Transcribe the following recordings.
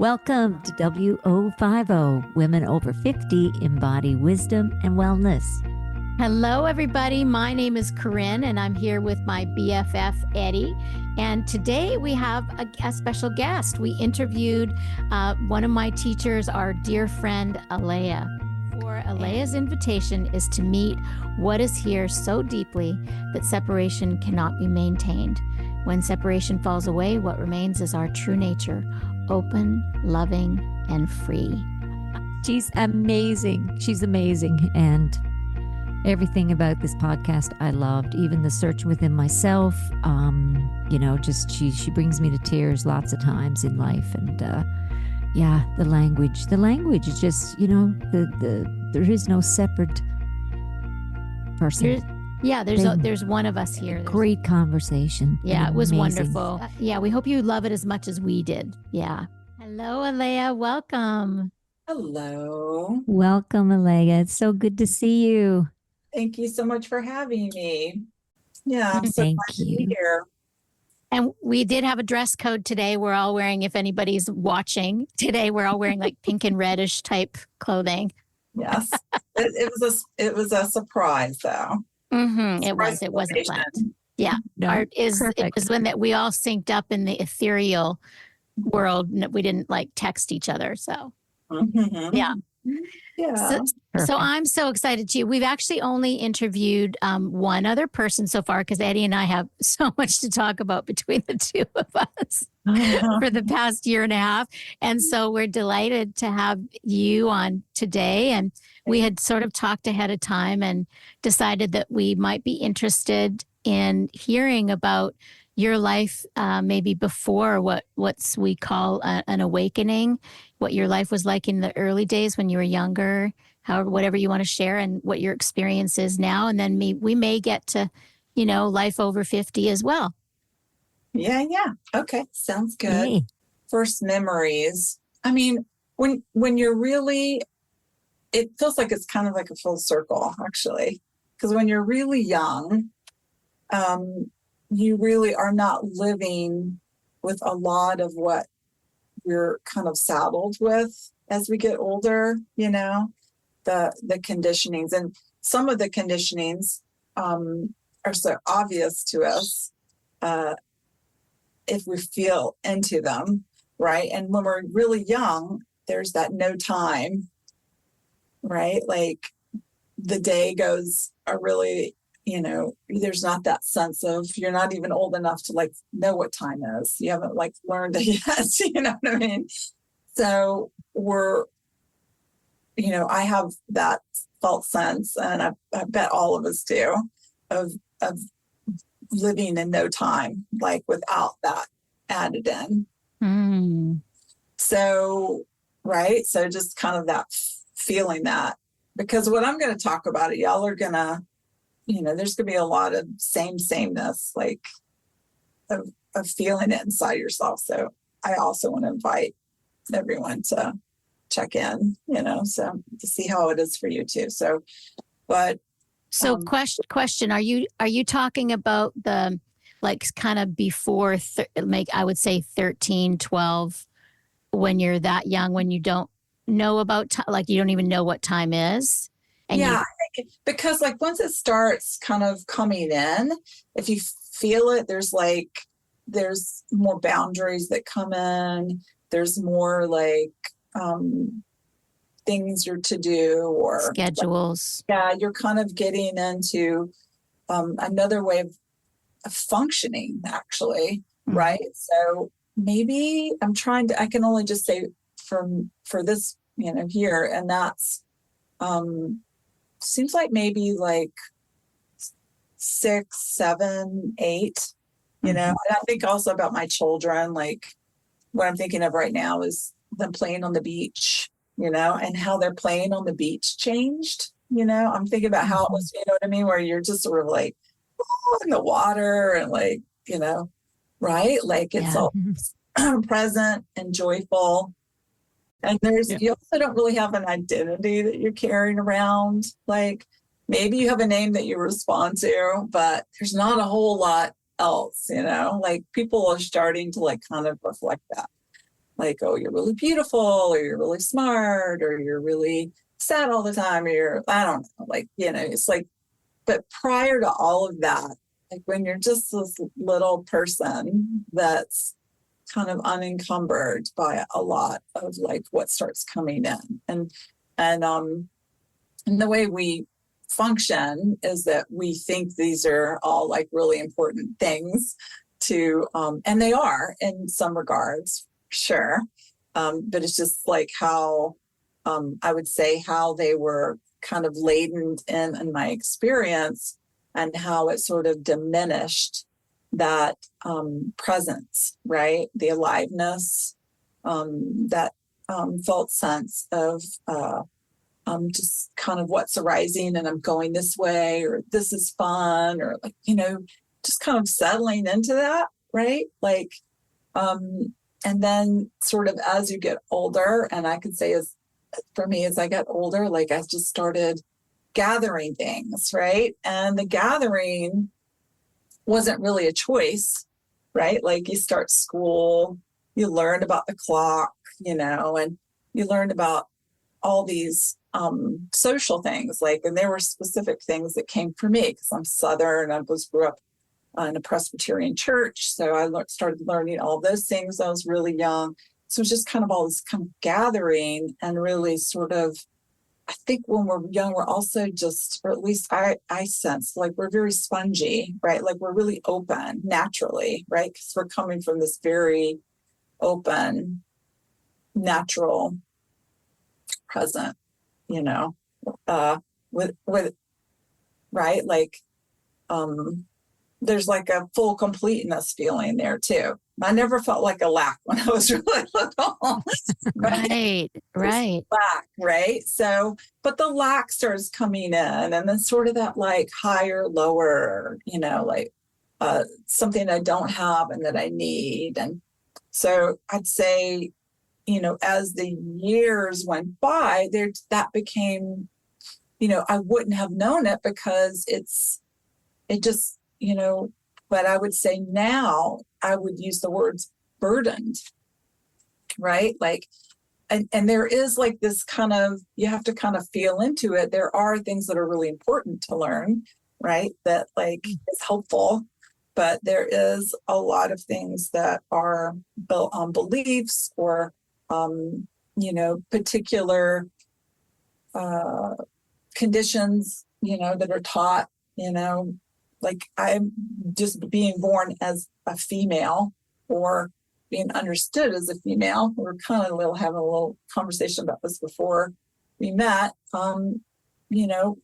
Welcome to WO50, Women Over 50 Embody Wisdom and Wellness. Hello, everybody. My name is Corrine, and I'm here with my BFF, Eddi. And today we have a special guest. We interviewed one of my teachers, our dear friend, Alaya. For Alaya's invitation is to meet what is here so deeply that separation cannot be maintained. When separation falls away, what remains is our true nature, open, loving, and free. She's amazing. She's amazing. And everything about this podcast I loved, even the search within myself. She brings me to tears lots of times in life. And the language is just, there is no separate person. There's one of us here. Great conversation. Yeah, it was amazing. wonderful. We hope you love it as much as we did. Yeah. Hello, Alaya. Welcome. Hello. Welcome, Alaya. It's so good to see you. Thank you so much for having me. Yeah, I'm so Thank glad to you. be here. And we did have a dress code today. We're all wearing, if anybody's watching today, we're all wearing like pink and reddish type clothing. Yes. It was a surprise though. Mm-hmm. It wasn't planned. Yeah. No, It was when that we all synced up in the ethereal world. We didn't like text each other. So Mm-hmm. yeah. Yeah. So I'm so excited too. We've actually only interviewed one other person so far because Eddi and I have so much to talk about between the two of us for the past year and a half. And so we're delighted to have you on today. And we had sort of talked ahead of time and decided that we might be interested in hearing about your life maybe before what's we call an awakening, what your life was like in the early days when you were younger, however, whatever you want to share and what your experience is now. And then we may get to, life over 50 as well. Yeah. Okay. Sounds good. Hey. First memories. I mean, when you're really, it feels like it's kind of like a full circle actually. Because when you're really young, you really are not living with a lot of what you're kind of saddled with as we get older, the conditionings. And some of the conditionings are so obvious to us if we feel into them, right? And when we're really young, there's that no time, right? Like the day goes a really, there's not that sense of you're not even old enough to like know what time is. You haven't like learned it yet. You know what I mean? So I have that felt sense, and I bet all of us do, of living in no time, like without that added in. Mm. So, right. So just kind of that feeling that, because what I'm going to talk about, y'all are going to, there's going to be a lot of sameness, like of feeling it inside yourself. So I also want to invite everyone to check in, so to see how it is for you too. So, but. So question, are you talking about the, like kind of before, I would say 13, 12, when you're that young, when you don't know about like you don't even know what time is? And I think because like once it starts kind of coming in, if you feel it, there's more boundaries that come in. There's more like things you're to do or schedules. You're kind of getting into another way of functioning actually, right? So maybe I can only just say for this, here, and that's seems like maybe like 6, 7, 8, and I think also about my children, like what I'm thinking of right now is them playing on the beach, and how their playing on the beach changed, I'm thinking about how it was, you know what I mean? Where you're just sort of like in the water and like, right? Like it's all present and joyful. And you also don't really have an identity that you're carrying around. Like maybe you have a name that you respond to, but there's not a whole lot else, like people are starting to like kind of reflect that. like, oh, you're really beautiful, or you're really smart, or you're really sad all the time, or I don't know, like, it's like, but prior to all of that, like when you're just this little person that's kind of unencumbered by a lot of like what starts coming in, and the way we function is that we think these are all like really important things to, and they are in some regards, sure. But it's just like how, I would say how they were kind of laden in my experience, and how it sort of diminished that presence, right? The aliveness, that felt sense of just kind of what's arising, and I'm going this way, or this is fun, or like, just kind of settling into that, right? Like, and then sort of as you get older, and I could say for me, as I got older, like I just started gathering things, right? And the gathering wasn't really a choice, right? Like you start school, you learn about the clock, and you learn about all these social things, like, and there were specific things that came for me because I'm Southern. I grew up in a Presbyterian church, so I started learning all those things. I was really young, so it was just kind of all this kind of gathering, and really sort of, I think when we're young, we're also just, or at least I sense like we're very spongy, right? Like we're really open naturally, right? Because we're coming from this very open, natural present, with right, like there's like a full completeness feeling there too. I never felt like a lack when I was really little. Right. Lack, right? So, but the lack starts coming in, and then sort of that like higher, lower, like something I don't have and that I need. And so I'd say, as the years went by, that became, I wouldn't have known it because it just, but I would say now I would use the words burdened, right? Like, and there is like this kind of, you have to kind of feel into it. There are things that are really important to learn, right? That like is helpful, but there is a lot of things that are built on beliefs or, particular conditions, that are taught, like I'm just being born as a female or being understood as a female. We were kind of having a little conversation about this before we met.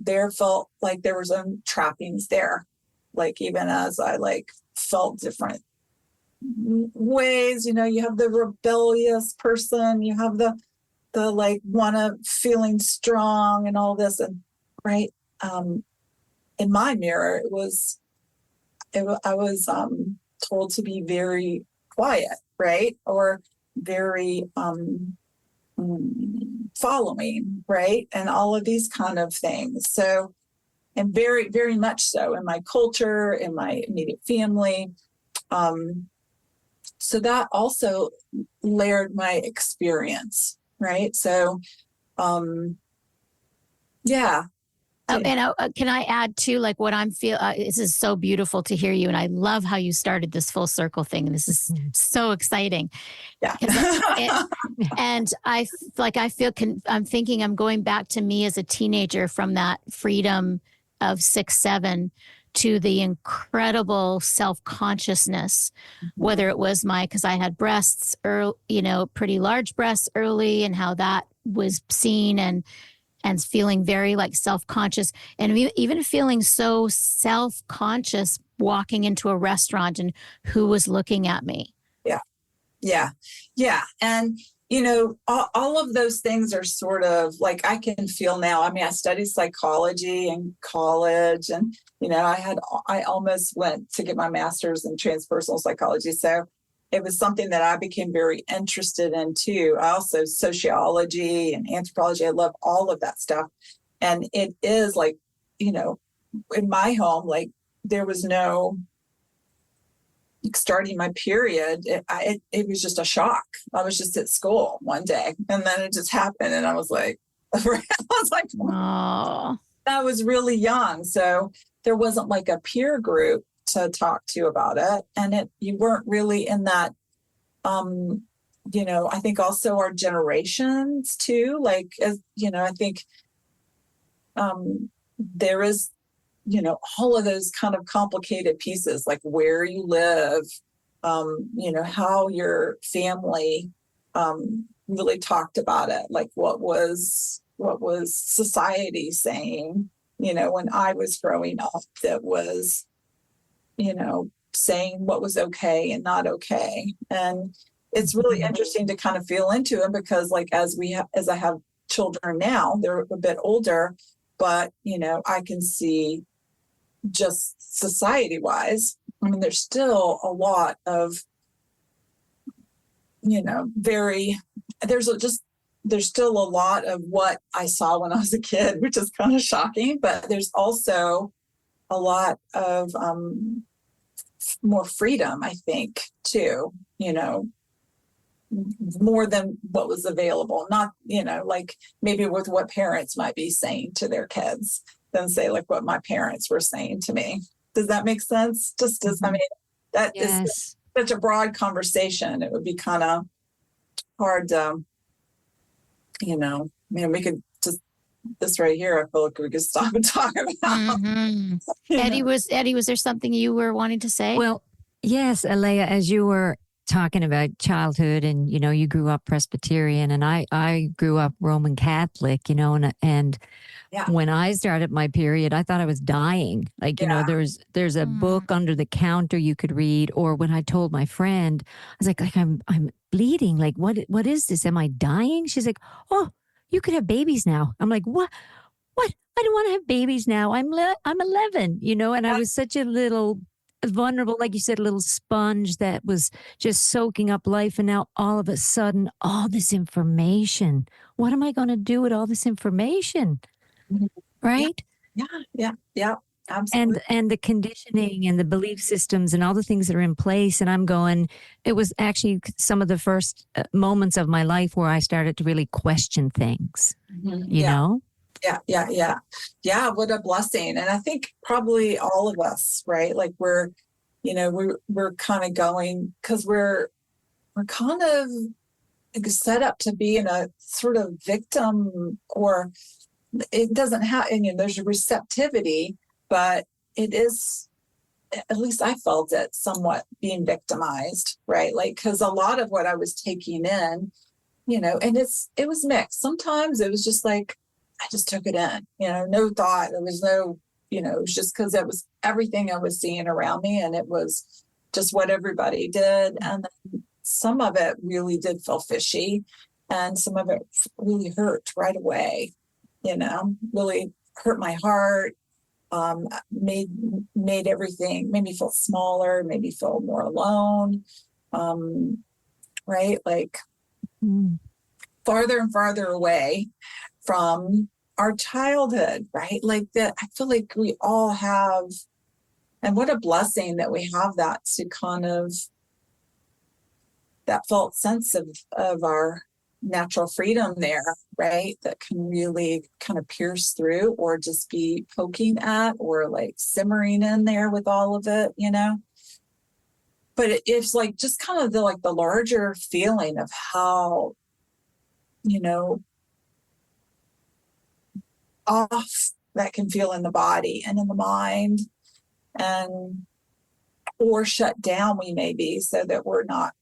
There felt like there was some trappings there, like even as I like felt different ways, you have the rebellious person, you have the like feeling strong and all this, and right. In my mirror, I was told to be very quiet, right? Or very following, right? And all of these kind of things. So, and very, very much so in my culture, in my immediate family. So that also layered my experience, right? So, yeah. And can I add too, like what I'm this is so beautiful to hear you. And I love how you started this full circle thing. This is so exciting. Yeah. And I'm thinking I'm going back to me as a teenager, from that freedom of 6, 7 to the incredible self-consciousness, whether it was because I had breasts early, pretty large breasts early, and how that was seen, and feeling very like self-conscious, and even feeling so self-conscious walking into a restaurant and who was looking at me. Yeah. And, all of those things are sort of like, I can feel now. I mean, I studied psychology in college, and, I almost went to get my master's in transpersonal psychology. So it was something that I became very interested in too. I also sociology and anthropology. I love all of that stuff. And it is like, in my home, like there was no starting my period, it was just a shock. I was just at school one day, and then it just happened, and I was like, oh, I was really young, so there wasn't like a peer group to talk to about it, and you weren't really in that. I think also our generations too, like, as I think there is, all of those kind of complicated pieces, like where you live, how your family really talked about it, like what was society saying, when I was growing up, that was, saying what was okay and not okay. And it's really interesting to kind of feel into it, because like as I have children now, they're a bit older, but I can see just society wise, I mean, there's still a lot of there's still a lot of what I saw when I was a kid, which is kind of shocking, but there's also a lot of more freedom, I think, too, more than what was available. Not, like maybe with what parents might be saying to their kids than say like what my parents were saying to me. Does that make sense? Just as, I mean, that is such a broad conversation. It would be kind of hard to, we could just, this right here, I feel like we could stop and talk about. Eddi, was there something you were wanting to say? Well, yes, Alaya, as you were talking about childhood, and you grew up Presbyterian, and I grew up Roman Catholic, and when I started my period, I thought I was dying. Like, there's a book under the counter you could read, or when I told my friend, I was like I'm bleeding. Like, what is this? Am I dying? She's like, oh, you could have babies now. I'm like, what? I don't want to have babies now. I'm 11, and I was such a little vulnerable, like you said, a little sponge that was just soaking up life. And now all of a sudden, all this information, what am I going to do with all this information? Right? Yeah. Absolutely. And the conditioning and the belief systems and all the things that are in place. And I'm going, it was actually some of the first moments of my life where I started to really question things, you know? Yeah. What a blessing. And I think probably all of us, right? Like we're kind of going, because we're kind of set up to be in a sort of victim, or it doesn't have, there's a receptivity, but it is, at least I felt it, somewhat being victimized, right? Like, because a lot of what I was taking in, and it was mixed. Sometimes it was just like, I just took it in, no thought. There was no, it was just because it was everything I was seeing around me, and it was just what everybody did. And then some of it really did feel fishy, and some of it really hurt right away, really hurt my heart, made everything, made me feel smaller, made me feel more alone, right? Like farther and farther away from our childhood, right? Like that, I feel like we all have, and what a blessing that we have that to kind of, that felt sense of our natural freedom there, right? That can really kind of pierce through, or just be poking at, or like simmering in there with all of it, But it's like just kind of the larger feeling of how, off that can feel in the body and in the mind, and or shut down we may be, so that we're not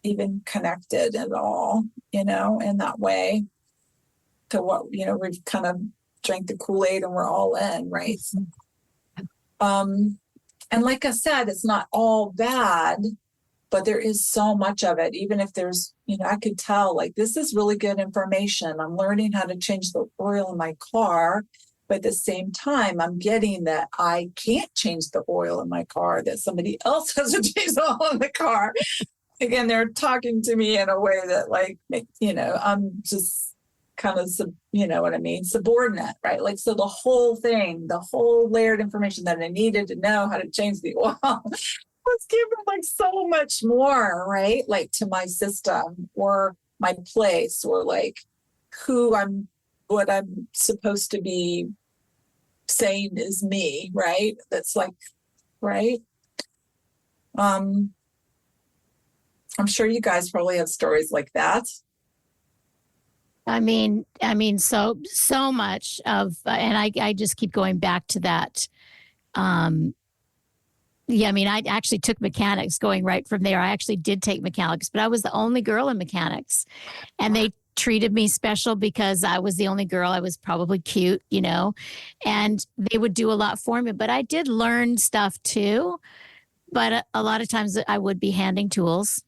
even connected at all, in that way to what, we've kind of drank the Kool-Aid and we're all in, right? And like I said, it's not all bad, but there is so much of it. Even if there's, I could tell, like, this is really good information. I'm learning how to change the oil in my car, but at the same time, I'm getting that I can't change the oil in my car, that somebody else has to change the oil in the car. Again, they're talking to me in a way that, like, I'm just kind of, what I mean? Subordinate, right? Like, so the whole thing, the whole layered information that I needed to know how to change the oil was given like so much more, right? Like to my system or my place or like what I'm supposed to be saying is me, right? That's like, right? I'm sure you guys probably have stories like that. I mean, so much of, and I just keep going back to that. Yeah, I mean, I actually took mechanics going right from there. I actually did take mechanics, but I was the only girl in mechanics. And they treated me special because I was the only girl. I was probably cute, and they would do a lot for me. But I did learn stuff too. But a lot of times I would be handing tools,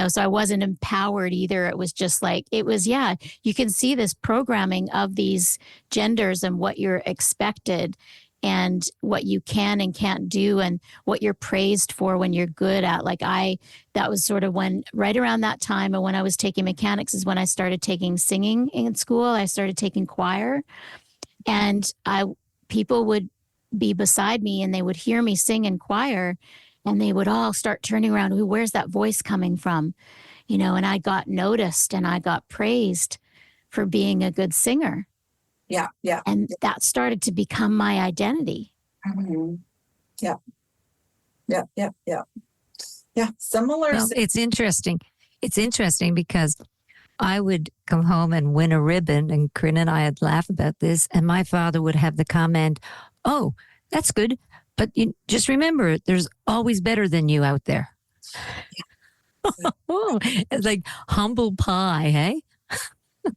so I wasn't empowered either. It was just like, you can see this programming of these genders and what you're expected and what you can and can't do and what you're praised for when you're good at. That was sort of right around that time. And when I was taking mechanics is when I started taking singing in school. I started taking choir, and people would be beside me and they would hear me sing in choir and they would all start turning around. Where's that voice coming from? And I got noticed and I got praised for being a good singer. Yeah. Yeah. And that started to become my identity. Mm-hmm. Yeah. Yeah. Yeah. Yeah. Yeah. Similar. Well, it's interesting. It's interesting because I would come home and win a ribbon, and Corrine and I would laugh about this, and my father would have the comment, "Oh, that's good, but you just remember, there's always better than you out there." Yeah. Oh, it's like humble pie, hey?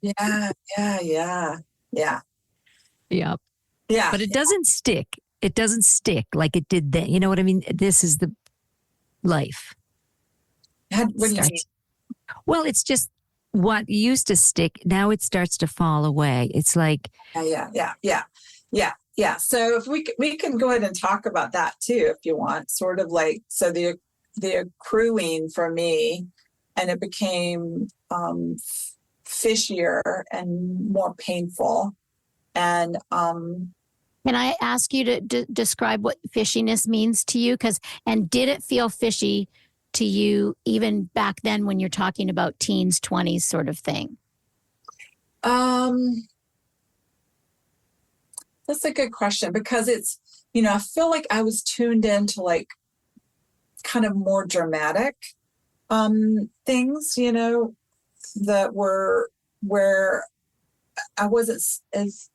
Yeah. Yeah. Yeah. Yeah. Yeah. Yeah. But it doesn't stick. It doesn't stick like it did then. You know what I mean? This is the life. What do you mean? Well, it's just what used to stick. Now it starts to fall away. It's like, Yeah. So if we can go ahead and talk about that too, if you want, sort of like, so the accruing for me, and it became fishier and more painful. And can I ask you to describe what fishiness means to you? And did it feel fishy to you even back then when you're talking about teens, 20s sort of thing? That's a good question, because it's, I feel like I was tuned into like kind of more dramatic things, that were where I wasn't as,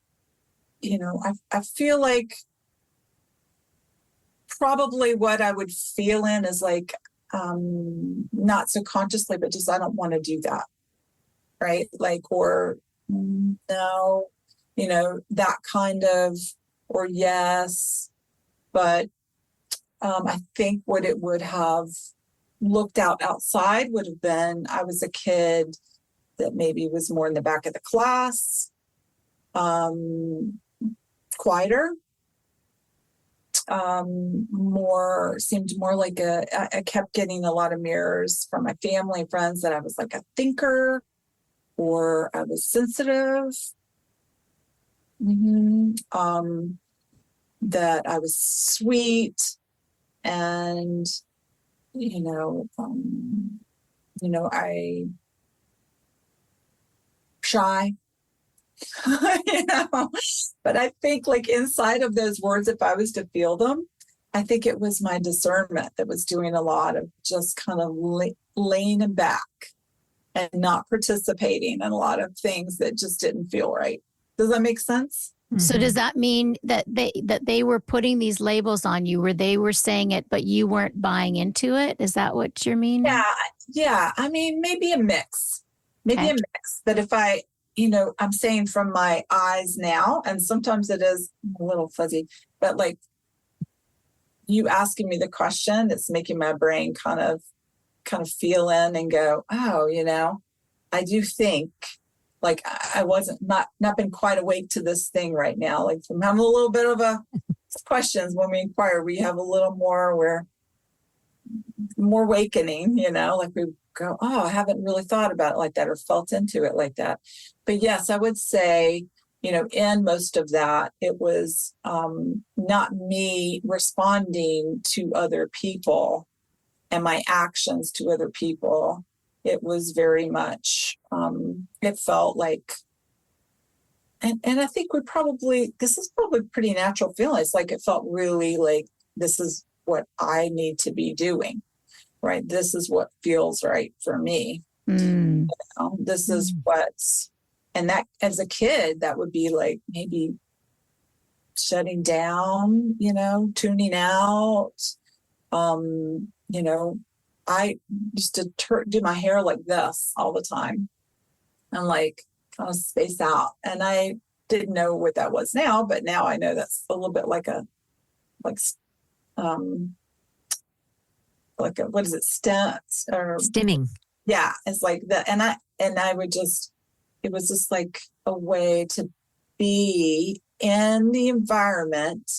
I feel like probably what I would feel in is like, not so consciously, but just, I don't want to do that. Right. Like, or no, that kind of, or yes, but I think what it would have looked outside would have been, I was a kid that maybe was more in the back of the class, quieter, seemed more like I kept getting a lot of mirrors from my family and friends that I was like a thinker, or I was sensitive, that I was sweet, and I shy. But I think like inside of those words, if I was to feel them, I think it was my discernment that was doing a lot of just kind of laying back and not participating in a lot of things that just didn't feel right. Does that make sense? So does that mean that they were putting these labels on you, where they were saying it, but you weren't buying into it? Is that what you mean? Yeah. I mean, maybe a mix. That if I'm saying from my eyes now, and sometimes it is a little fuzzy, but like you asking me the question, it's making my brain kind of feel in and go, oh, I do think like I wasn't not been quite awake to this thing right now. Like I'm having a little bit of questions when we inquire, we have a little more, we're more awakening, like we go, oh, I haven't really thought about it like that or felt into it like that. But yes, I would say, in most of that, it was not me responding to other people and my actions to other people. It was very much, it felt like, and I think this is probably pretty natural feeling. It's like, it felt really like, this is what I need to be doing, right? This is what feels right for me. This is what's, and that as a kid, that would be like maybe shutting down, tuning out. I used to do my hair like this all the time and like kind of space out. And I didn't know what that was now, but now I know that's a little bit like what is it? Stimming. Yeah. It's like that. And I would just, it was just like a way to be in the environment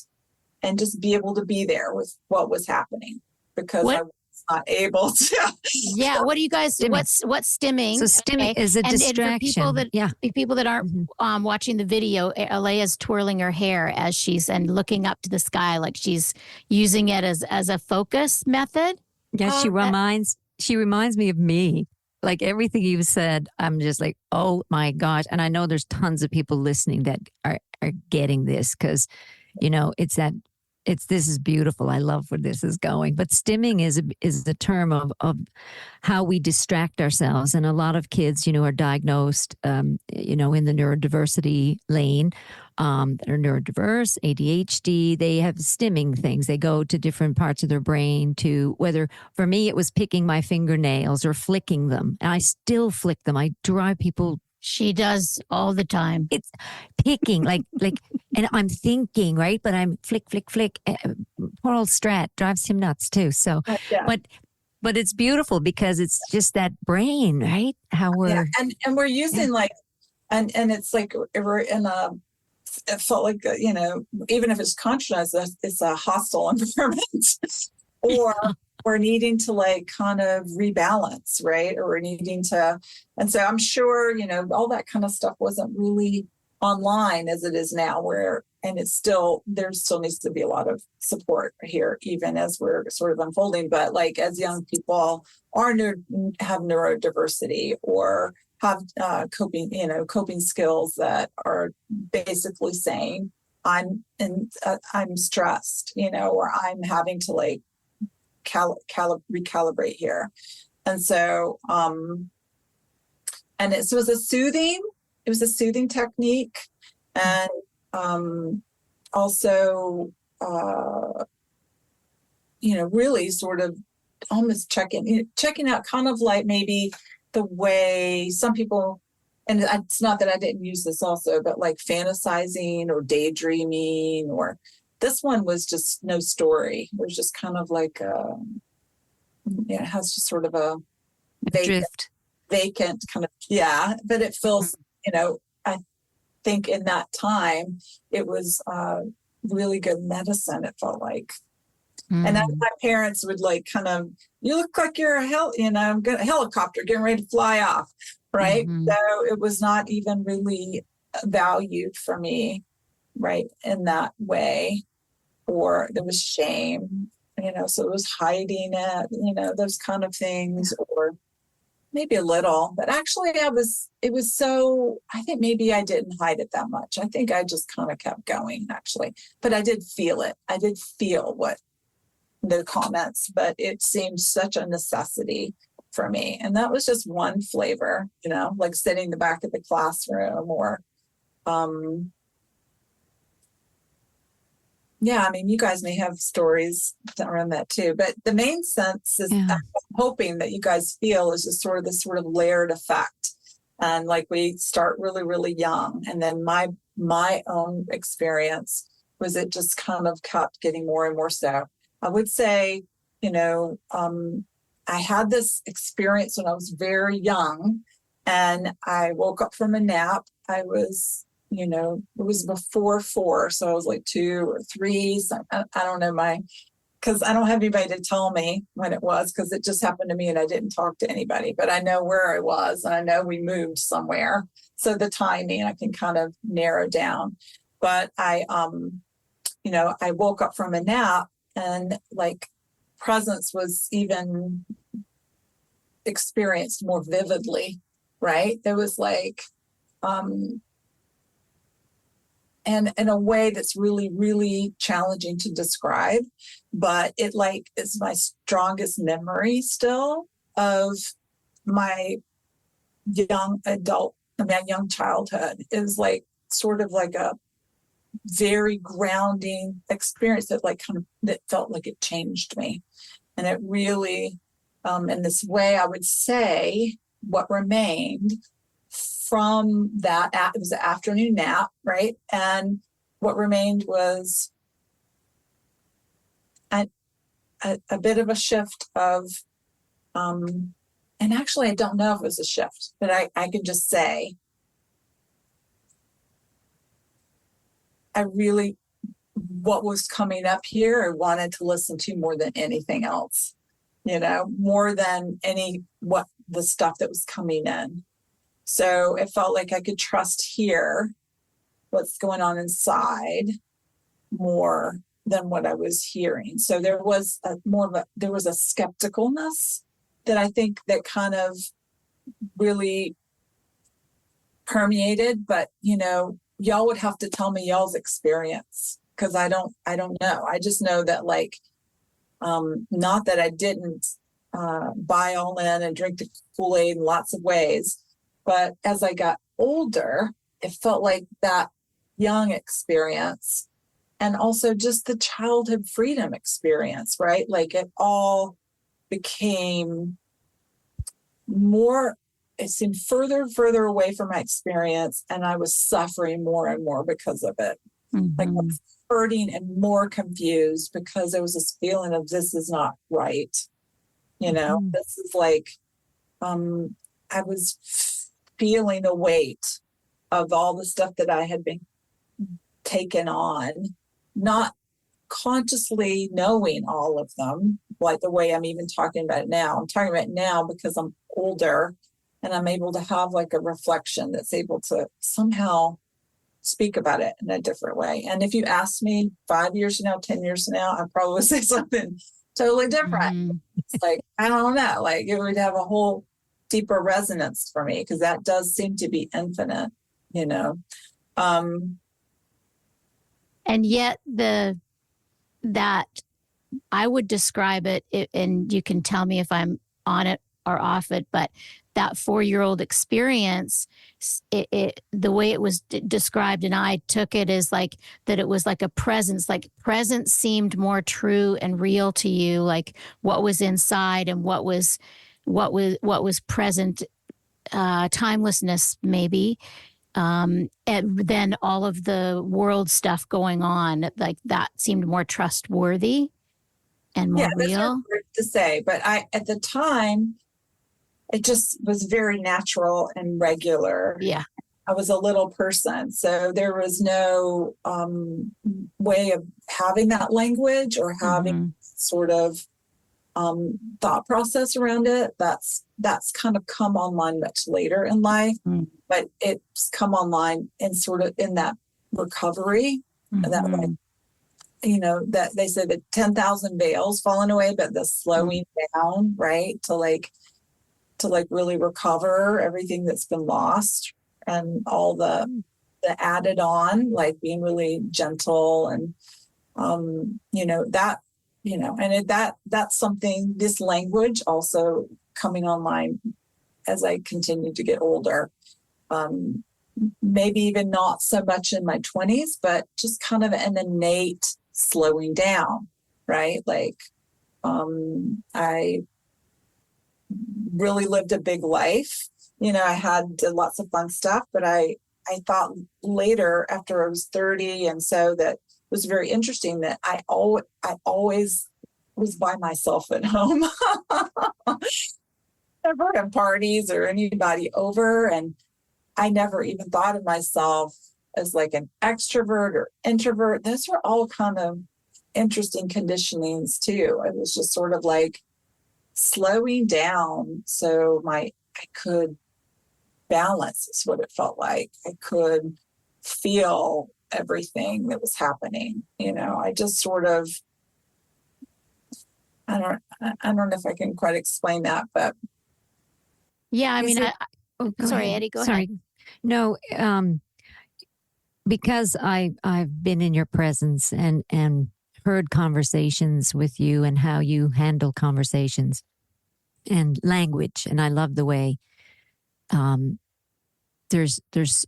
and just be able to be there with what was happening, because I was not able to. Yeah. What do you guys, what's stimming? So stimming is a distraction. And for people that aren't watching the video, Alaya's twirling her hair as she's and looking up to the sky, like she's using it as a focus method. Yeah. She reminds me of me. Like everything you've said, I'm just like, oh my gosh. And I know there's tons of people listening that are getting this, because, this is beautiful. I love where this is going. But stimming is the term of how we distract ourselves. And a lot of kids, are diagnosed, in the neurodiversity lane, that are neurodiverse, ADHD. They have stimming things. They go to different parts of their brain to, whether, for me, it was picking my fingernails or flicking them. And I still flick them. I drive people. She does all the time. It's picking, like, and I'm thinking, right? But I'm flick. Poor old Strat drives him nuts too. So, but it's beautiful because it's just that brain, right? How we're and we're using and it's like we're in it felt like even if it's conscious, it's a hostile environment, or we're needing to like kind of rebalance, right? Or we're needing to, and so I'm sure, all that kind of stuff wasn't really online as it is now, and there still needs to be a lot of support here, even as we're sort of unfolding. But like, as young people have neurodiversity or have coping skills that are basically saying, I'm stressed, or I'm having to like recalibrate here. And so and it was a soothing technique, and also really sort of almost checking out, kind of like maybe the way some people, and it's not that I didn't use this also, but like fantasizing or daydreaming, or this one was just no story. It was just kind of like it has just sort of a vacant kind of, but it feels, I think in that time it was really good medicine, it felt like. And then my parents would like kind of, you look like you're a helicopter getting ready to fly off, right? So it was not even really valued for me, right, in that way. Or there was shame, so it was hiding it, those kind of things, or maybe a little. But actually I think maybe I didn't hide it that much. I think I just kind of kept going, actually. But I did feel it. I did feel what the comments, but it seemed such a necessity for me. And that was just one flavor, like sitting in the back of the classroom, or you guys may have stories around that too, but the main sense is I'm hoping that you guys feel is just sort of this sort of layered effect. And like, we start really, really young. And then my own experience was it just kind of kept getting more and more so. I would say, I had this experience when I was very young, and I woke up from a nap. I was, it was before 4, so I was like 2 or 3. So I don't know, my because I don't have anybody to tell me when it was, because it just happened to me and I didn't talk to anybody, but I know where I was and I know we moved somewhere. So the timing I can kind of narrow down. But I woke up from a nap and like presence was even experienced more vividly, right? There was like, and in a way that's really, really challenging to describe, but it like is my strongest memory still of my young childhood. Is like sort of like a very grounding experience that like kind of, that felt like it changed me. And it really, in this way, I would say what remained from that, it was an afternoon nap, right? And what remained was a bit of a shift of, and actually, I don't know if it was a shift, but I can just say, what was coming up here, I wanted to listen to more than anything else, more than what the stuff that was coming in. So it felt like I could trust here what's going on inside more than what I was hearing. So there was a skepticalness that I think that kind of really permeated, but y'all would have to tell me y'all's experience, because I don't know. I just know that like, not that I didn't buy all in and drink the Kool-Aid in lots of ways, but as I got older, it felt like that young experience and also just the childhood freedom experience, right? Like it all became more, it seemed further and further away from my experience, and I was suffering more and more because of it. Mm-hmm. Like I was hurting and more confused because there was this feeling of this is not right. Mm-hmm. This is like, I was feeling the weight of all the stuff that I had been taken on, not consciously knowing all of them, like the way I'm even talking about it now. I'm talking about it now because I'm older and I'm able to have like a reflection that's able to somehow speak about it in a different way. And if you ask me 5 years from now, 10 years from now, I'd probably say something totally different. Mm-hmm. It's like, I don't know, like it would have a whole deeper resonance for me, because that does seem to be infinite, and yet that I would describe it, and you can tell me if I'm on it or off it, but that 4-year-old experience, the way it was described, and I took it as like that it was like a presence, like presence seemed more true and real to you, like what was inside and what was present, timelessness maybe, and then all of the world stuff going on, like that seemed more trustworthy and more real. That's hard to say, but at the time, it just was very natural and regular. Yeah. I was a little person, so there was no way of having that language or having sort of thought process around it. That's kind of come online much later in life, but it's come online in sort of in that recovery, that like, that they say that 10,000 veils falling away, but the slowing down, right, to really recover everything that's been lost and all the added on, like being really gentle and that's something, this language also coming online as I continue to get older. Maybe even not so much in my 20s, but just kind of an innate slowing down, right? Like I really lived a big life. I did lots of fun stuff, but I thought later after I was 30, and so that was very interesting that I always was by myself at home. Never at parties or anybody over, and I never even thought of myself as like an extrovert or introvert. Those are all kind of interesting conditionings too. It was just sort of like slowing down so I could balance is what it felt like. I could feel everything that was happening. I just sort of, I don't know if I can quite explain that, but yeah, I mean, sorry, ahead. Eddi, go Sorry. ahead. No, because I've been in your presence and heard conversations with you and how you handle conversations and language, and I love the way there's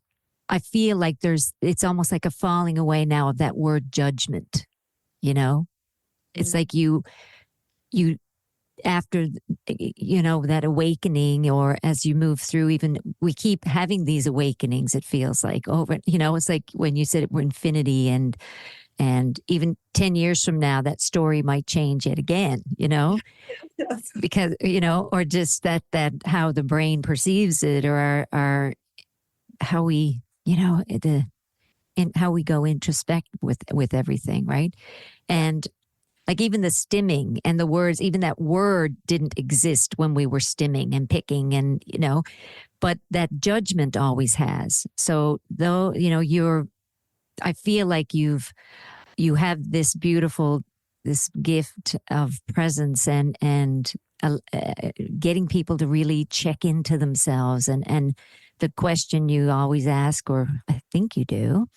I feel like it's almost like a falling away now of that word judgment. It's like you after that awakening, or as you move through, even we keep having these awakenings, it feels like over, it's like when you said it, we're infinity, and even 10 years from now that story might change yet again, yes. because or just that how the brain perceives it, or our how we how we go introspect with everything, right? And like even the stimming and the words, even that word didn't exist when we were stimming and picking, and but that judgment always has. So though I feel like you have this beautiful, this gift of presence and getting people to really check into themselves, and the question you always ask, or I think you do,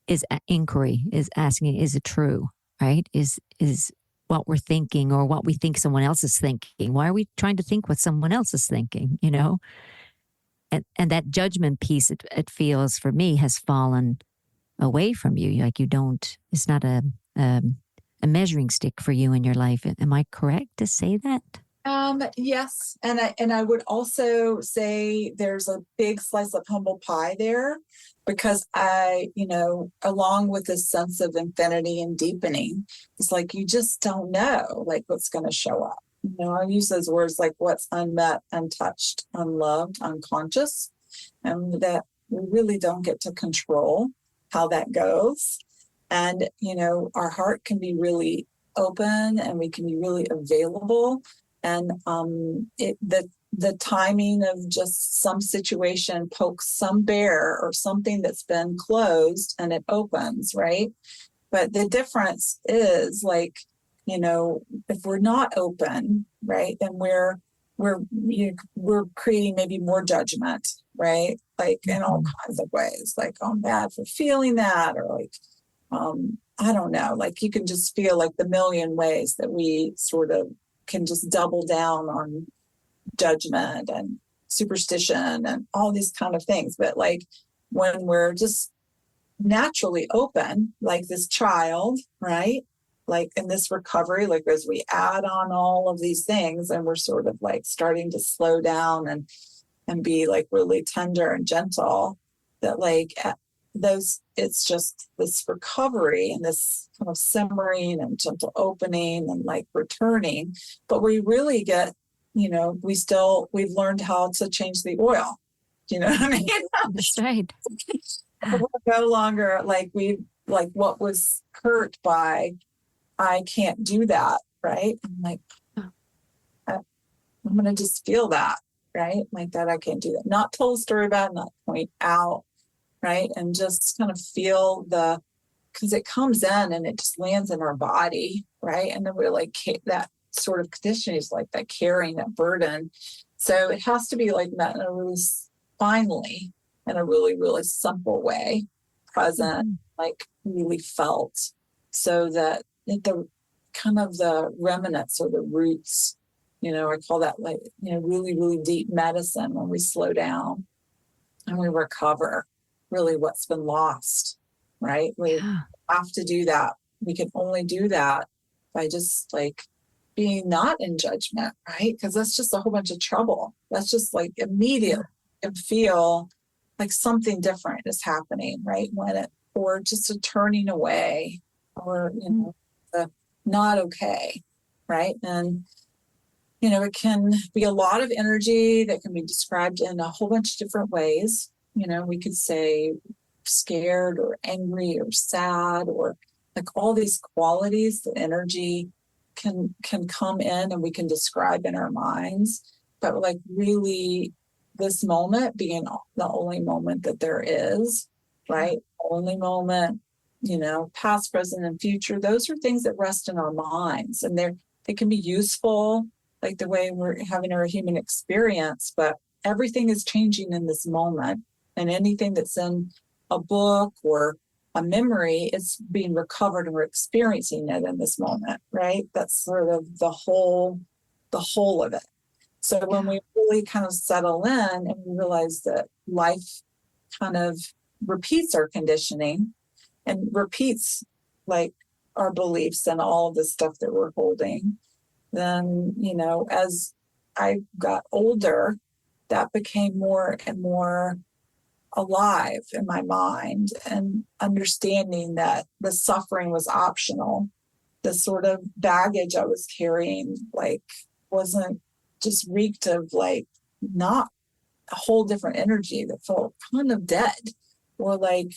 is inquiry, is asking, is it true, right? Is what we're thinking or what we think someone else is thinking? Why are we trying to think what someone else is thinking, And that judgment piece, it feels for me, has fallen away from you. Like it's not a measuring stick for you in your life. Am I correct to say that? Yes. And I would also say there's a big slice of humble pie there, because along with this sense of infinity and deepening, it's like, you just don't know like what's going to show up. I use those words like what's unmet, untouched, unloved, unconscious, and that we really don't get to control how that goes. And, our heart can be really open and we can be really available. And the timing of just some situation pokes some bear or something that's been closed, and it opens, right? But the difference is like, if we're not open, right, then we're creating maybe more judgment, right? Like in all kinds of ways, like, oh, I'm bad for feeling that, or like, I don't know, like you can just feel like the million ways that we sort of can just double down on judgment and superstition and all these kind of things. But like when we're just naturally open, like this child, right? Like in this recovery, like as we add on all of these things and we're sort of like starting to slow down and be like really tender and gentle, that like it's just this recovery and this kind of simmering and gentle opening and like returning. But we really get, we've learned how to change the oil. You know what I mean? That's right. We're no longer like what was hurt by, I can't do that, right? I'm like, I'm going to just feel that, right? Like that I can't do that. Not tell a story about it, not point out, right? And just kind of feel because it comes in and it just lands in our body, right? And then we're like, that sort of conditioning is like that carrying that burden. So it has to be like met in a really finally, in a really, really simple way, present, like really felt, so that the kind of the remnants or the roots, I call that like, really, really deep medicine when we slow down and we recover really what's been lost, right? We have to do that. We can only do that by just like being not in judgment, right? Because that's just a whole bunch of trouble. That's just like immediately and feel like something different is happening, right? Or just a turning away, or, the not okay, right? And, it can be a lot of energy that can be described in a whole bunch of different ways. We could say scared or angry or sad, or like all these qualities, the energy can come in and we can describe in our minds, but like really this moment being the only moment that there is, right? Only moment, past, present, and future. Those are things that rest in our minds, and they can be useful, like the way we're having our human experience, but everything is changing in this moment, and anything that's in a book or a memory is being recovered, and we're experiencing it in this moment, right? That's sort of the whole of it. So when we really kind of settle in and we realize that life kind of repeats our conditioning and repeats like our beliefs and all of the stuff that we're holding, then, as I got older, that became more and more alive in my mind, and understanding that the suffering was optional. The sort of baggage I was carrying, like, wasn't just reeked of like not a whole different energy that felt kind of dead, or like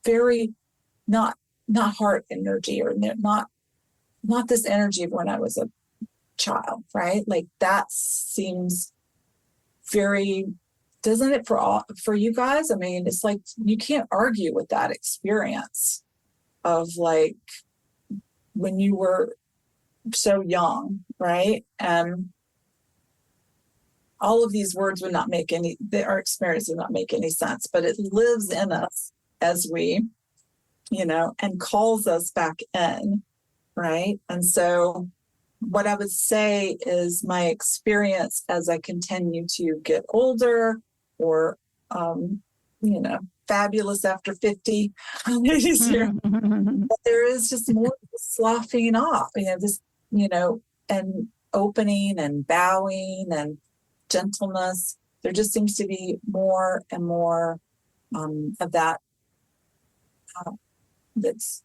very not heart energy, or not this energy of when I was a child, right? Like that seems very, doesn't it, for you guys? I mean, it's like you can't argue with that experience of like when you were so young, right? And all of these words would not make our experience would not make any sense, but it lives in us as we, and calls us back in, right? And so what I would say is my experience as I continue to get older, or, fabulous after 50, but there is just more sloughing off, and opening and bowing and gentleness. There just seems to be more and more of that that's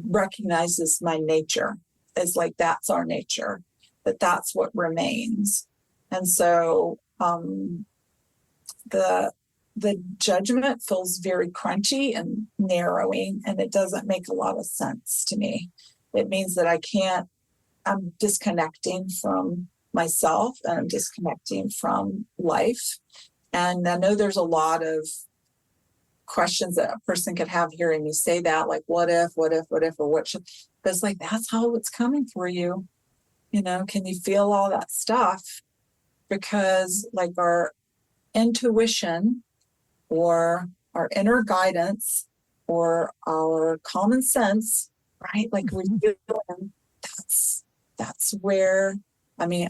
recognizes my nature as like that's our nature, that's what remains. And so the judgment feels very crunchy and narrowing, and it doesn't make a lot of sense to me. It means that I'm disconnecting from myself, and I'm disconnecting from life. And I know there's a lot of questions that a person could have hearing me say that, like, what if, or what should, but it's like, that's how it's coming for you. Can you feel all that stuff? Because like our intuition or our inner guidance or our common sense, right? Like we're feeling, that's where, I mean,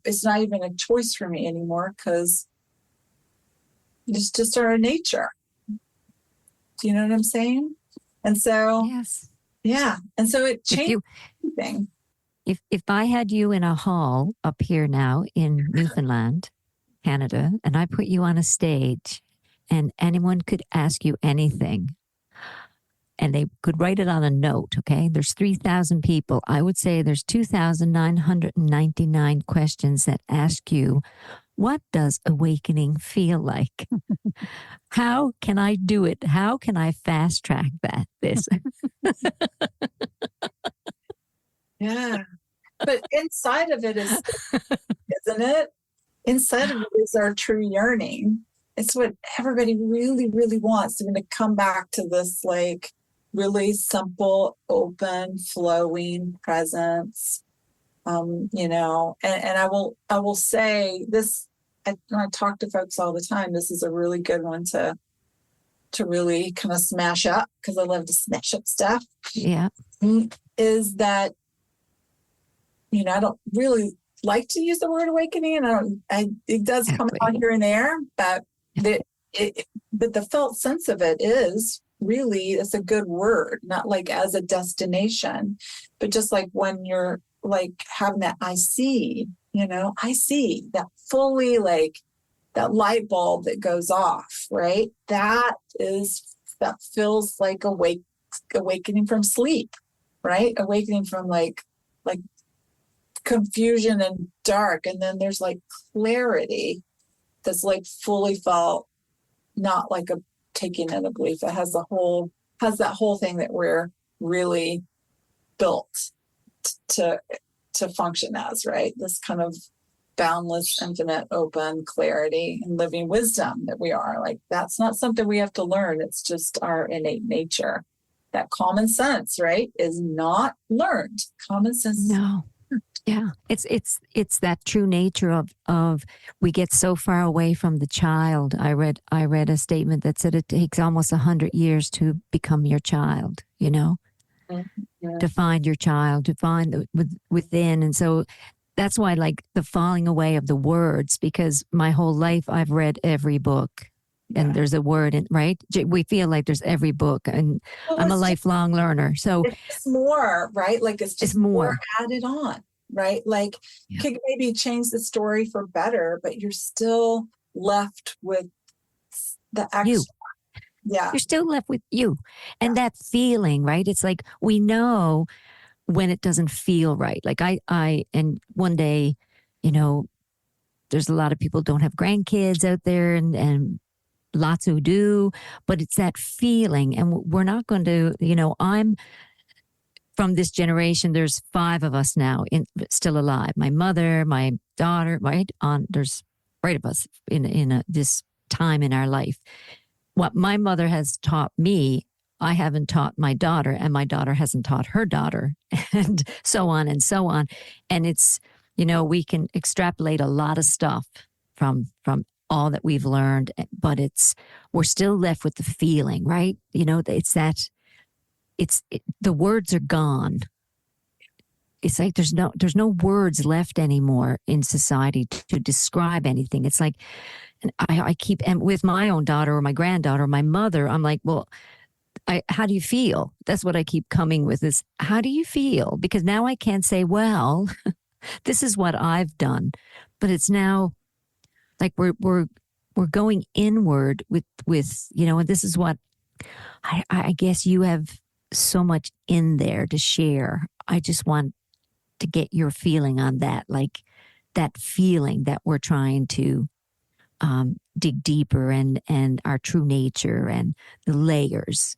it's not even a choice for me anymore, because it's just our nature. Do you know what I'm saying? And so, yes. Yeah. And so it changed everything. If I had you in a hall up here now in Newfoundland, Canada, and I put you on a stage and anyone could ask you anything and they could write it on a note, okay? There's 3,000 people. I would say there's 2,999 questions that ask you, what does awakening feel like? How can I do it? How can I fast track this? Yeah. But inside of it is, isn't it? Inside of it is our true yearning. It's what everybody really, really wants. They're going to come back to this like really simple, open, flowing presence. And I will say this, I talk to folks all the time. This is a really good one to really kind of smash up, because I love to smash up stuff. Yeah. Is that, I don't really like to use the word awakening, and it does come out here and there, but but the felt sense of it is really, it's a good word, not like as a destination, but just like when you're like having that, I see that fully, like that light bulb that goes off, right? That feels like awakening from sleep, right? Awakening from like confusion and dark, and then there's like clarity that's like fully felt, not like a taking in a belief. It has that whole thing that we're really built to function as, right? This kind of boundless, infinite, open clarity and living wisdom that we are. Like, that's not something we have to learn. It's just our innate nature. That common sense, right, is not learned. Common sense. No. Yeah. It's that true nature of we get so far away from the child. I read a statement that said it takes almost 100 years to become your child, you know, to find your child, to find within. And so that's why, like, the falling away of the words, because my whole life I've read every book. And there's a word in, right? We feel like there's every book, and I'm a lifelong learner. So it's more, right? Like, it's just more added on, right? Like, could maybe change the story for better, but you're still left with the extra. You. Yeah. You're still left with you. And that feeling, right? It's like, we know when it doesn't feel right. Like and one day, you know, there's a lot of people don't have grandkids out there, and lots who do, but it's that feeling. And we're not going to, you know, I'm from this generation. There's 5 of us now still alive. My mother, my daughter, my aunt, there's 8 of us in this time in our life. What my mother has taught me, I haven't taught my daughter, and my daughter hasn't taught her daughter, and so on and so on. And it's, you know, we can extrapolate a lot of stuff from all that we've learned, but we're still left with the feeling, right? You know, the words are gone. It's like there's no words left anymore in society to describe anything. It's like, and I keep, and with my own daughter or my granddaughter or my mother, I'm like, well, how do you feel? That's what I keep coming with, is how do you feel? Because now I can't say, well, this is what I've done, but it's now like we're going inward with, you know, and this is what I guess you have so much in there to share. I just want to get your feeling on that, like that feeling that we're trying to dig deeper, and our true nature and the layers,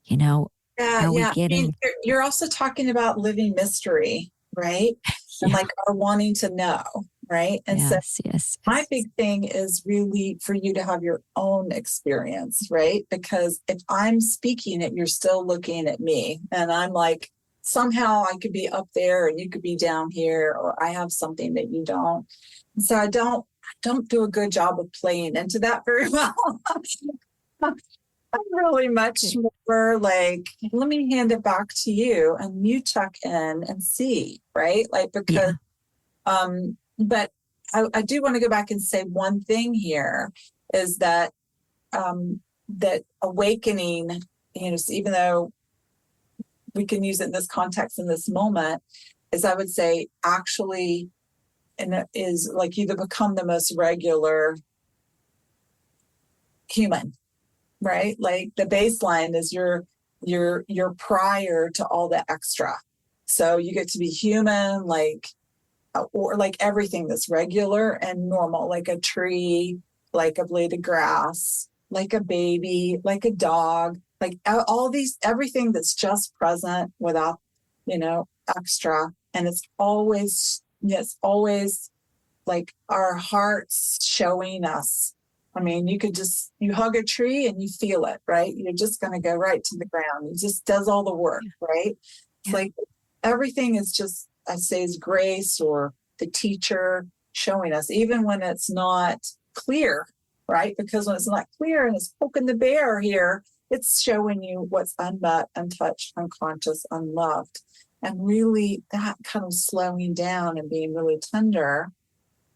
you know. Are we getting? I mean, you're also talking about living mystery, right? And like our wanting to know, right? And yes. My big thing is really for you to have your own experience, right? Because if I'm speaking it, you're still looking at me, and I'm like, somehow I could be up there and you could be down here, or I have something that you don't. And so I don't do a good job of playing into that very well. I'm really much more like, let me hand it back to you and you check in and see, right? Like, because, but I do want to go back and say one thing here is that, that awakening, you know, even though we can use it in this context in this moment, is I would say actually, and it is like you to become the most regular human, right? Like the baseline is you're prior to all the extra. So you get to be human, like, or like everything that's regular and normal, like a tree, like a blade of grass, like a baby, like a dog, like all these, everything that's just present without, you know, extra. And it's always like our hearts showing us. I mean, you hug a tree and you feel it, right? You're just going to go right to the ground. It just does all the work, right? It's like everything is just, I say, is grace or the teacher showing us, even when it's not clear, right? Because when it's not clear and it's poking the bear here, it's showing you what's unmet, untouched, unconscious, unloved. And really that kind of slowing down and being really tender,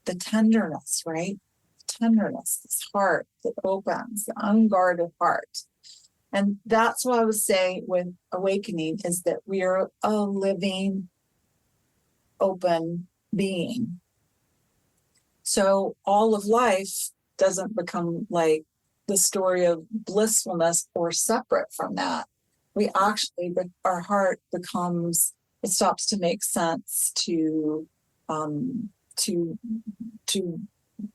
the tenderness, right? Tenderness, this heart that opens, the unguarded heart. And that's what I would say with awakening, is that we are a living, open being. So all of life doesn't become like the story of blissfulness or separate from that. We actually, our heart becomes, it stops to make sense to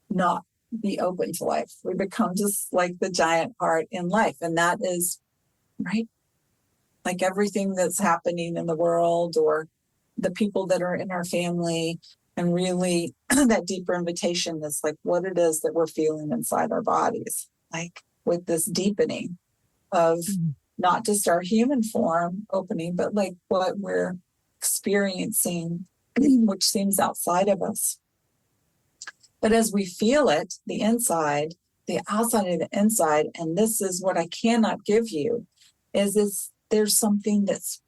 not be open to life. We become just like the giant heart in life. And that is, right? like everything that's happening in the world or the people that are in our family. And really that deeper invitation is like what it is that we're feeling inside our bodies, like with this deepening of not just our human form opening, but like what we're experiencing, which seems outside of us. But as we feel it, the inside, the outside of the inside, and this is what I cannot give you, is there's something that's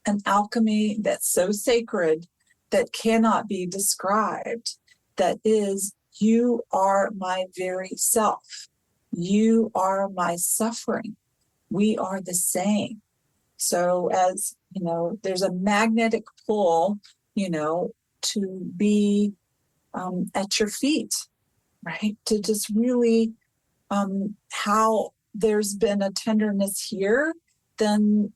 an alchemy that's so sacred that cannot be described. That is, you are my very self. You are my suffering. We are the same. So as, you know, there's a magnetic pull, you know, to be at your feet, right? To just really, how there's been a tenderness here, then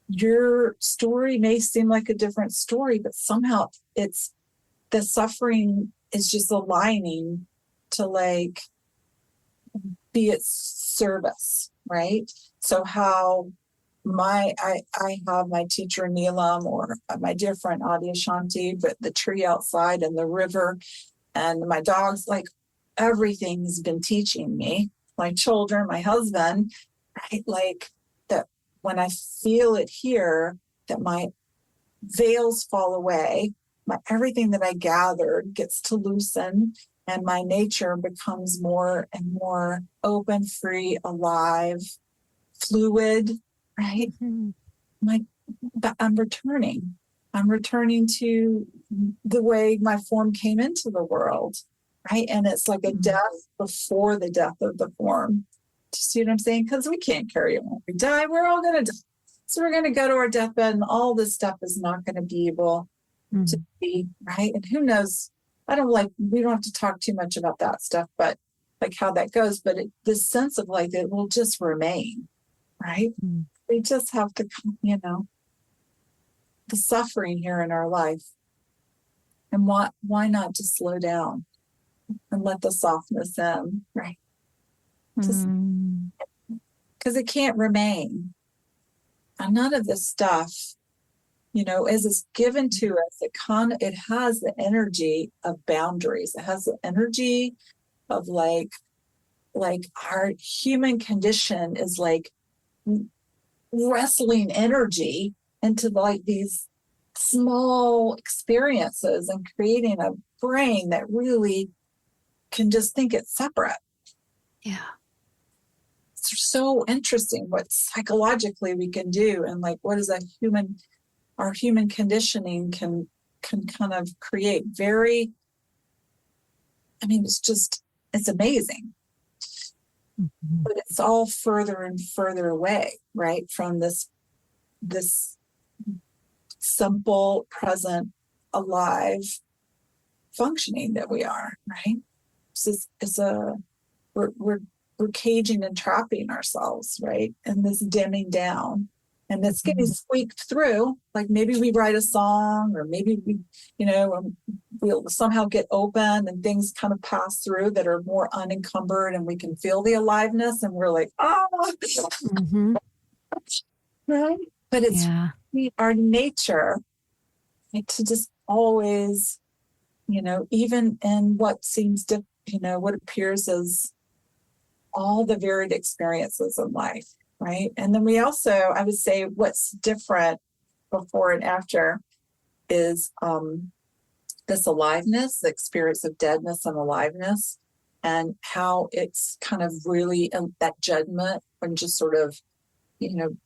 your story may seem like a different story, but somehow it's the suffering is just aligning to like be its service, right? So how I have my teacher Neelam or my dear friend Adyashanti, but the tree outside and the river and my dogs, like everything's been teaching me, my children, my husband, right? Like that when I feel it here, that my veils fall away, everything that I gathered gets to loosen, and my nature becomes more and more open, free, alive, fluid, right? But I'm returning to the way my form came into the world, right? And it's like a death before the death of the form. Do you see what I'm saying? Because we can't carry it when we die. We're all going to die. So we're going to go to our deathbed, and all this stuff is not going to be able to be, right? And who knows? We don't have to talk too much about that stuff, but like how that goes. But this sense of like it will just remain, right? We just have to, you know, the suffering here in our life. And why not just slow down and let the softness in, right? Just because it can't remain. And none of this stuff, you know, as it's given to us, it has the energy of boundaries. It has the energy of like our human condition is like wrestling energy into like these small experiences and creating a brain that really can just think it's separate. Yeah. It's so interesting what psychologically we can do, and like what is our human conditioning can kind of create very, I mean, it's amazing. But it's all further and further away, right, from this simple, present, alive functioning that we are, right? We're caging and trapping ourselves, right? And this dimming down, and it's getting squeaked through. Like maybe we write a song, or maybe we, you know, we'll somehow get open and things kind of pass through that are more unencumbered, and we can feel the aliveness, and we're like, right? But it's our nature, right, to just always, you know, even in what seems what appears as all the varied experiences of life, right? And then we also, I would say, what's different before and after is this aliveness, the experience of deadness and aliveness, and how it's kind of really that judgment and just sort of, you know,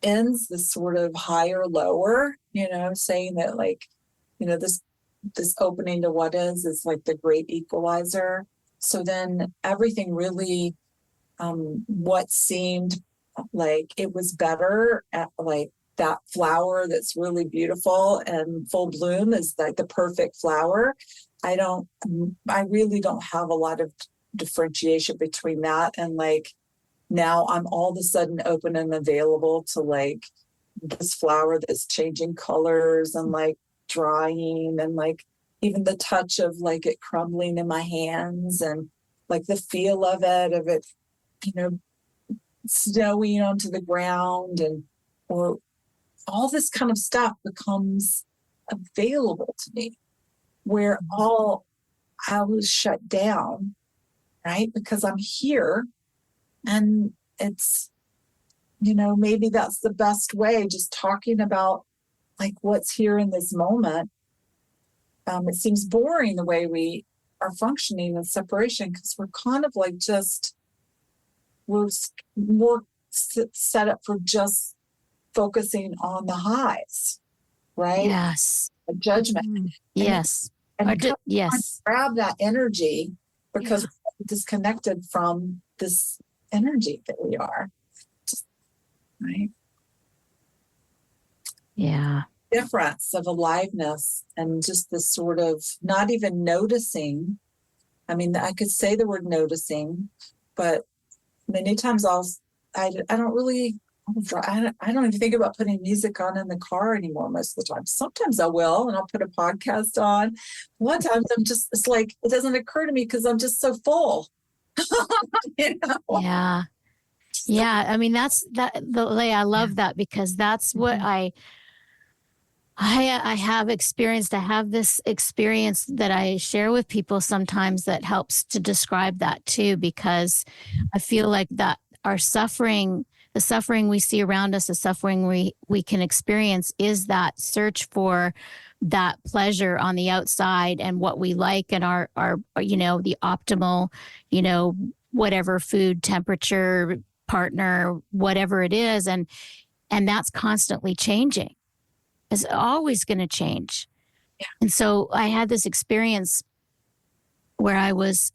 ends this sort of higher, lower, you know, saying that like, you know, this opening to what is like the great equalizer. So then everything really, what seemed like it was better at like that flower that's really beautiful and full bloom is like the perfect flower. I really don't have a lot of differentiation between that and like, now I'm all of a sudden open and available to like this flower that's changing colors and like drying, and like even the touch of like it crumbling in my hands, and like the feel of it, you know, snowing onto the ground, or all this kind of stuff becomes available to me, where all I was shut down, right? Because I'm here, and it's, maybe that's the best way, just talking about like what's here in this moment. It seems boring the way we are functioning in separation, because we're kind of like we're more set up for just focusing on the highs, right? Yes. A judgment. Mm-hmm. Yes. Yes. Grab that energy, because we're disconnected from this energy that we are. Right? Yeah. Difference of aliveness and just this sort of not even noticing. I mean, I could say the word noticing, but many times I don't even think about putting music on in the car anymore most of the time. Sometimes I will, and I'll put a podcast on. A lot of times it's like, it doesn't occur to me because I'm just so full. Yeah. Yeah. I mean, Alaya, I love that, because that's what I have experienced. I have this experience that I share with people sometimes that helps to describe that too, because I feel like that our suffering, the suffering we see around us, the suffering we can experience, is that search for that pleasure on the outside and what we like, and our the optimal, whatever food, temperature, partner, whatever it is. And that's constantly changing. It's always going to change. Yeah. And so I had this experience where I was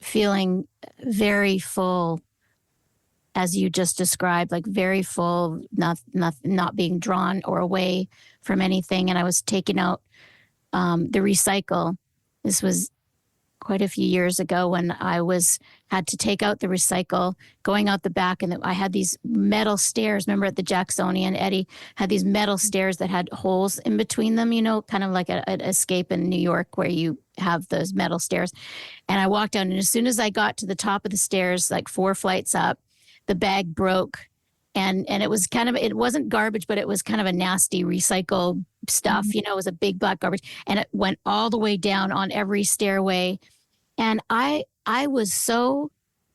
feeling very full, as you just described, like very full, not being drawn or away from anything. And I was taking out the recycle. This was quite a few years ago when I had to take out the recycle, going out the back, and I had these metal stairs. Remember at the Jacksonian, Eddi had these metal stairs that had holes in between them, kind of like an escape in New York where you have those metal stairs. And I walked down, and as soon as I got to the top of the stairs, like 4 flights up, the bag broke. And it was it wasn't garbage, but it was kind of a nasty recycle stuff. Mm-hmm. It was a big black garbage, and it went all the way down on every stairway. And I was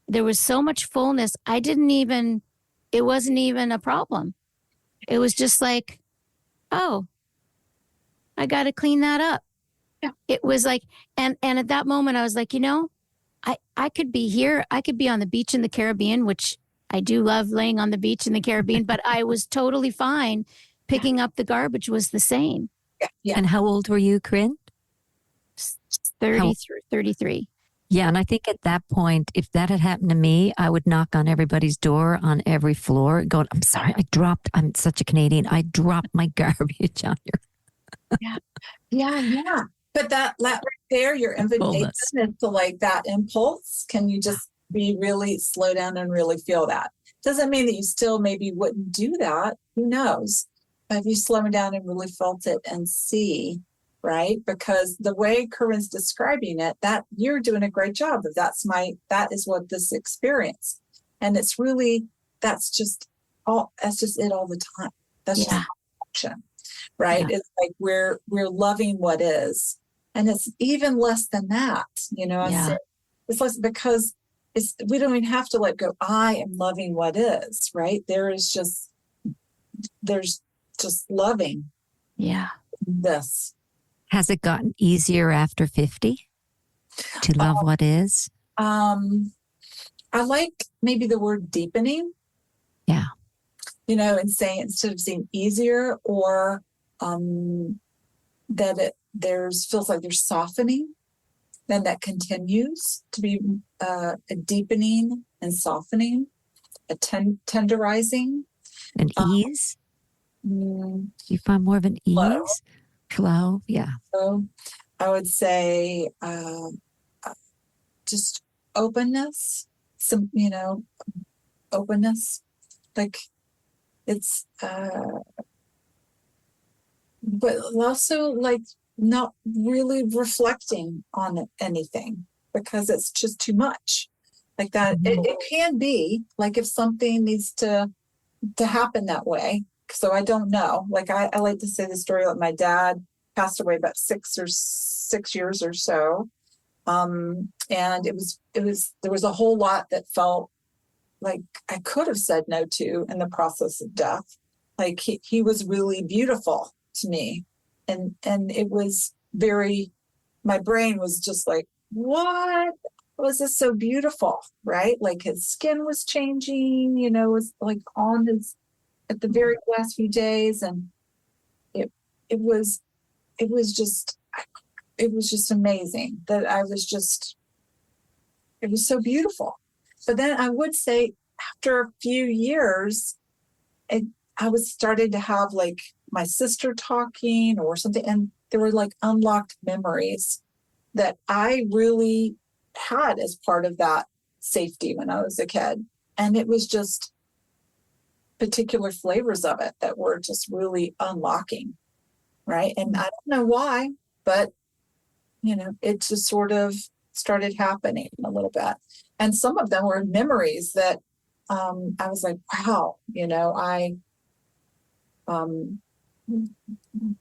there was so much fullness. It wasn't even a problem. It was just like, oh, I got to clean that up. Yeah. It was like, and at that moment I was like, I could be here. I could be on the beach in the Caribbean, which I do love laying on the beach in the Caribbean, but I was totally fine. Picking up the garbage was the same. Yeah. Yeah. And how old were you, Corrine? 33. Yeah. And I think at that point, if that had happened to me, I would knock on everybody's door on every floor going, I'm sorry, I'm such a Canadian. I dropped my garbage on here. Yeah. Yeah. Yeah. But that right there, your invitation is to like that impulse. Can you just be really slow down and really feel that? Doesn't mean that you still maybe wouldn't do that. Who knows? But if you slow down and really felt it and see, right? Because the way Corrine's describing it, that you're doing a great job of that is what this experience. And it's really, that's just it all the time. That's just action, right? Yeah. It's like we're loving what is. And it's even less than that, I said, it's less, because we don't even have to let go. I am loving what is, right? There's just loving. Yeah. This. Has it gotten easier after 50 to love what is? I like maybe the word deepening. Yeah. And saying, instead of saying easier, or that feels like there's softening, then that continues to be a deepening and softening, a tenderizing. An ease? You find more of an ease? Flow, yeah. So I would say just openness, openness. Like it's, but also like not really reflecting on anything, because it's just too much. like that. It can be like if something needs to happen that way. So I don't know. Like I like to say the story like my dad passed away about 6 years or so. And it was there was a whole lot that felt like I could have said no to in the process of death. Like he was really beautiful to me. And it was very, my brain was just like, what was this so beautiful? Right? Like his skin was changing, you know, was like on his, at the very last few days. And it was just amazing that it was so beautiful. But then I would say after a few years, I was starting to have like my sister talking or something. And there were like unlocked memories that I really had as part of that safety when I was a kid. And it was just particular flavors of it that were just really unlocking. Right. And I don't know why, but, you know, it just sort of started happening a little bit. And some of them were memories that I was like, wow, you know,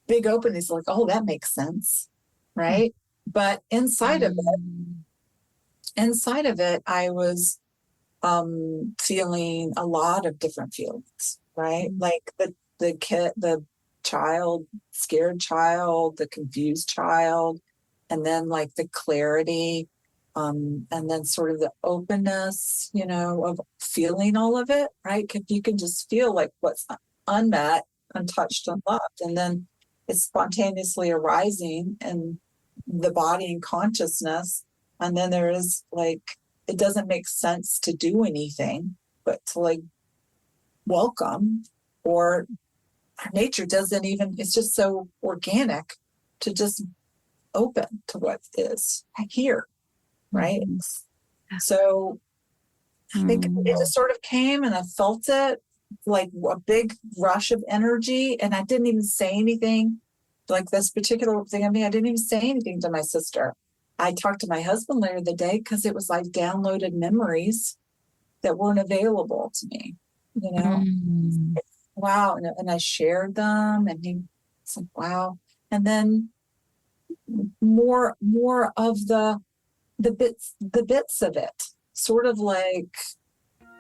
big openings like, oh, that makes sense. Right. But inside of it, I was feeling a lot of different feelings, right? Like the kid, the child, scared child, the confused child, and then like the clarity, and then sort of the openness, you know, of feeling all of it, right? Because you can just feel like what's unmet, untouched, unloved, and then it's spontaneously arising in the body and consciousness. And then there is like, it doesn't make sense to do anything, but to like welcome, or our nature doesn't even, it's just so organic to just open to what is here, right? So I think it just sort of came and I felt it like a big rush of energy, and I didn't even say anything. Like this particular thing, I didn't even say anything to my sister. I talked to my husband later the day because it was like downloaded memories that weren't available to me, you know? Wow. And I shared them, and he said, wow. And then more of the bits of it, sort of like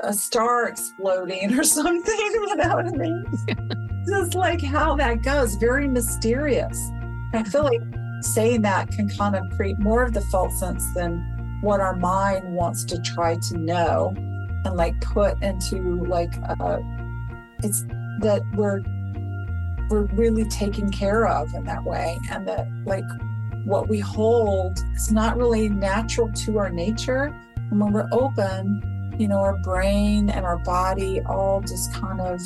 a star exploding or something, you know what I mean? Just like how that goes, very mysterious. I feel like saying that can kind of create more of the felt sense than what our mind wants to try to know and like put into like it's that we're really taken care of in that way, and that like what we hold is not really natural to our nature. And when we're open, you know, our brain and our body all just kind of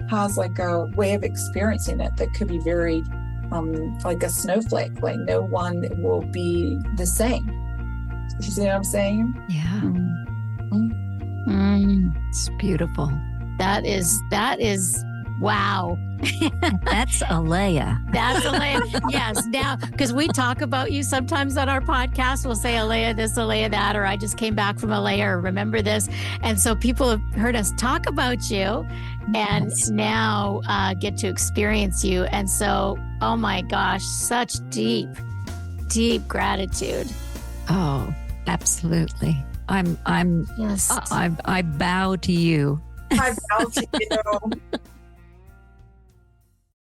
has like a way of experiencing it that could be very like a snowflake. Like no one will be the same. You see what I'm saying? Yeah. It's beautiful. That is wow. That's Alaya. That's Alaya. Yes. Now, because we talk about you sometimes on our podcast, we'll say Alaya this, Alaya that, or I just came back from Alaya, or remember this. And so people have heard us talk about you and now get to experience you. And so, oh my gosh, such deep gratitude. Oh, absolutely. I bow to you. I bow to you.